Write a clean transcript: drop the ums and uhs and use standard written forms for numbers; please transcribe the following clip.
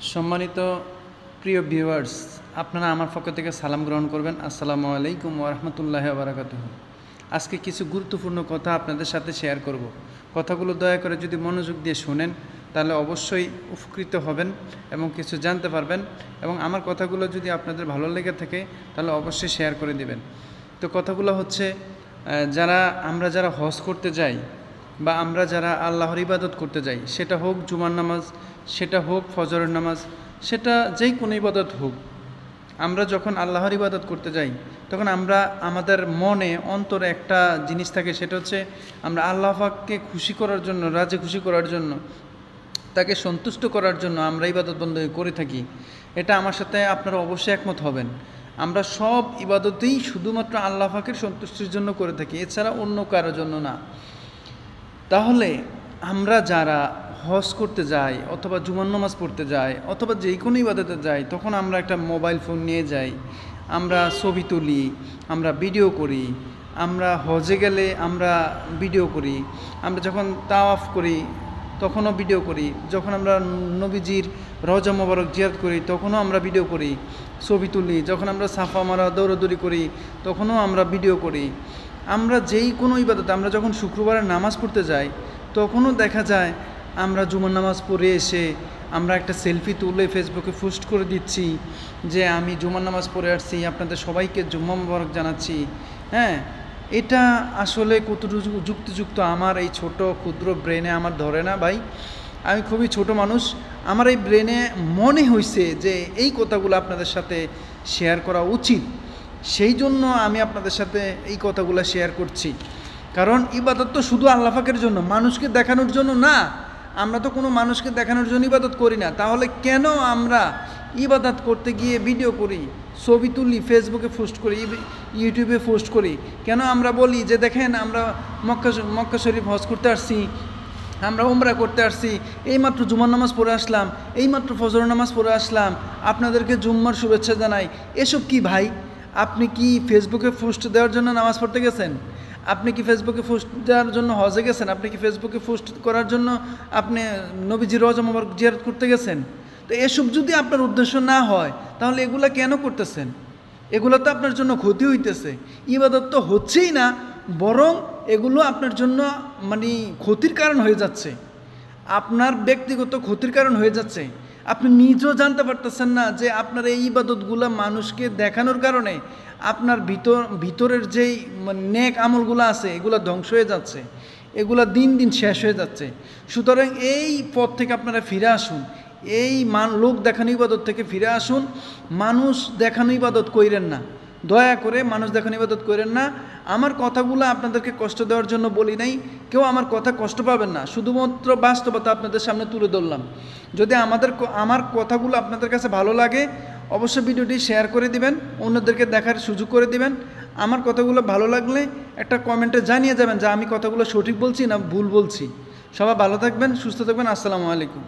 সম্মানিত প্রিয় ভিউয়ার্স, আপনারা আমার পক্ষ থেকে সালাম গ্রহণ করবেন। আসসালামু আলাইকুম ওয়া রাহমাতুল্লাহি ওয়া বারাকাতুহু। আজকে কিছু গুরুত্বপূর্ণ কথা আপনাদের সাথে শেয়ার করব। কথাগুলো দয়া করে যদি মনোযোগ দিয়ে শুনেন তাহলে অবশ্যই উপকৃত হবেন এবং কিছু জানতে পারবেন, এবং আমার কথাগুলো যদি আপনাদের ভালো লেগে থাকে তাহলে অবশ্যই শেয়ার করে দিবেন। তো কথাগুলো হচ্ছে, আমরা যারা হজ করতে যাই বা আমরা যারা আল্লাহর ইবাদত করতে যাই, সেটা হোক জুমার নামাজ, সেটা হোক ফজরের নামাজ, সেটা যেই কোনো ইবাদত হোক, আমরা যখন আল্লাহর ইবাদত করতে যাই তখন আমরা আমাদের মনে অন্তরে একটা জিনিস থাকে, সেটা হচ্ছে আমরা আল্লাহ পাককে খুশি করার জন্য, রাজে খুশি করার জন্য, তাকে সন্তুষ্ট করার জন্য আমরা ইবাদত বন্দী করে থাকি। এটা আমার সাথে আপনারা অবশ্যই একমত হবেন। আমরা সব ইবাদতেই শুধুমাত্র আল্লাহ পাকের সন্তুষ্টির জন্য করে থাকি, এছাড়া অন্য কারোর জন্য না। তাহলে আমরা যারা হজ করতে যাই অথবা জুমার নামাজ পড়তে যাই অথবা যে কোনো ইবাদতে যাই, তখন আমরা একটা মোবাইল ফোন নিয়ে যাই, আমরা ছবি তুলি, আমরা ভিডিও করি, আমরা হজে গেলে আমরা ভিডিও করি, আমরা যখন তাওয়াফ করি তখনও ভিডিও করি, যখন আমরা নবীজির রওজা মোবারক জিয়ারত করি তখনও আমরা ভিডিও করি, ছবি তুলি, যখন আমরা সাফা মারা দৌড়াদৌড়ি করি তখনও আমরা ভিডিও করি। আমরা যেই কোনো ইবাদত, আমরা যখন শুক্রবারে নামাজ পড়তে যাই তখনও দেখা যায় আমরা জুমার নামাজ পড়ে এসে আমরা একটা সেলফি তুলে ফেসবুকে পোস্ট করে দিচ্ছি যে আমি জুমার নামাজ পড়ে আসছি, আপনাদের সবাইকে জুম্মা মোবারক জানাচ্ছি। হ্যাঁ, এটা আসলে কতটুকু যুক্তিযুক্ত আমার এই ছোট ক্ষুদ্র ব্রেনে আমার ধরে না ভাই। আমি খুবই ছোট মানুষ, আমার এই ব্রেনে মনে হয়েছে যে এই কথাগুলো আপনাদের সাথে শেয়ার করা উচিত, সেই জন্য আমি আপনাদের সাথে এই কথাগুলো শেয়ার করছি। কারণ ইবাদত তো শুধু আল্লাহ পাকের জন্য, মানুষকে দেখানোর জন্য না। আমরা তো কোনো মানুষকে দেখানোর জন্য ইবাদত করি না। তাহলে কেন আমরা ইবাদত করতে গিয়ে ভিডিও করি, ছবি তুলি, ফেসবুকে পোস্ট করি, ইউটিউবে পোস্ট করি? কেন আমরা বলি যে দেখেন আমরা মক্কা শরীফ হজ করতে আসছি, আমরা উমরা করতে আসছি, এইমাত্র জুমার নামাজ পড়ে আসলাম, এইমাত্র ফজর নামাজ পড়ে আসলাম, আপনাদেরকে জুম্মার শুভেচ্ছা জানাই? এসব কি ভাই? আপনি কি ফেসবুকে পোস্ট দেওয়ার জন্য নামাজ পড়তে গেছেন? আপনি কি ফেসবুকে পোস্ট দেওয়ার জন্য হজে গেছেন? আপনি কি ফেসবুকে পোস্ট করার জন্য আপনি নবীজির রওজা মোবারক জিয়ারত করতে গেছেন? তো এসব যদি আপনার উদ্দেশ্য না হয় তাহলে এগুলা কেন করতেছেন? এগুলো তো আপনার জন্য ক্ষতি হইতেছে। ইবাদত তো হচ্ছেই না, বরং এগুলো আপনার জন্য মানে ক্ষতির কারণ হয়ে যাচ্ছে, আপনার ব্যক্তিগত ক্ষতির কারণ হয়ে যাচ্ছে। আপনি নিজেও জানতে পারতেছেন না যে আপনার এই ইবাদতগুলো মানুষকে দেখানোর কারণে আপনার ভিতরের যেই নেক আমলগুলো আছে এগুলো ধ্বংস হয়ে যাচ্ছে, এগুলো দিন দিন শেষ হয়ে যাচ্ছে। সুতরাং এই পথ থেকে আপনারা ফিরে আসুন, এই লোক দেখানো ইবাদত থেকে ফিরে আসুন। মানুষ দেখানো ইবাদত কইরেন না, দয়া করে মানুষ দেখানো ইবাদত করেন না। আমার কথাগুলো আপনাদেরকে কষ্ট দেওয়ার জন্য বলি নাই, কেউ আমার কথা কষ্ট পাবেন না, শুধুমাত্র বাস্তবতা আপনাদের সামনে তুলে ধরলাম। যদি আমার কথাগুলো আপনাদের কাছে ভালো লাগে অবশ্যই ভিডিওটি শেয়ার করে দিবেন, অন্যদেরকে দেখার সুযোগ করে দিবেন। আমার কথাগুলো ভালো লাগলে একটা কমেন্টে জানিয়ে যাবেন যে আমি কথাগুলো সঠিক বলছি না ভুল বলছি। সবাই ভালো থাকবেন, সুস্থ থাকবেন। আসসালামু আলাইকুম।